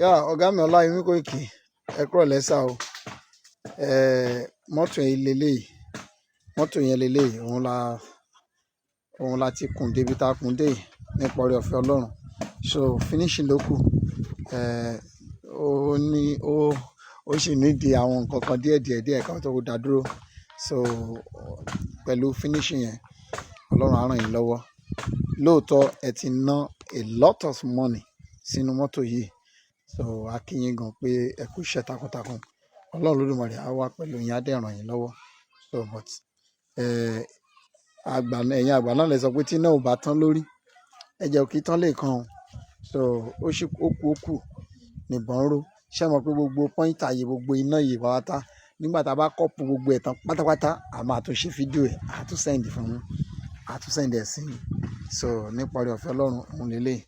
ọ̀gá mi Ọláyẹmí Kóìkì ẹ kúrò lẹ́sà o. Mọ́tò yẹn leléyìí, òun la ti kùn débi tá a kùn dé yìí nípa oore ọ̀fẹ́ Ọlọ́run. So finishing ló kù. Ó sì nídìí àwọn nǹkan kan díẹ̀ kan tó dá dúró. So pẹ̀lú finishing yẹn, Ọlọ́run á ràn yín lọ́wọ́. Lóòótọ́ ẹ ti ná a lot of money sínú mọ́tò yìí. So a kí yín gan pé ẹ kú iṣẹ́ takuntakun. Ọlọ́run Olódùmarè á wà pẹ̀lú yín, á dẹ̀ ràn yín lọ́wọ́. So but ẹ̀yin àgbà náà lè sọ pé tí iná ò bá tán lórí, ẹ̀jẹ̀ ò kì í tán lè kan o. So ó kù nìbọn ró. Ṣé mọ̀ pé gbogbo pọ́ìntà yìí, gbogbo iná yìí pátá, nígbà tá a bá kọ́pù gbogbo ẹ̀ tán pátápátá, a máa tún ṣe fídíò ẹ̀, a tún send fún yín, a tún send ẹ̀ sí yín. So nípa oore ọ̀fẹ́ Ọlọ́run òun lélẹ́yìí.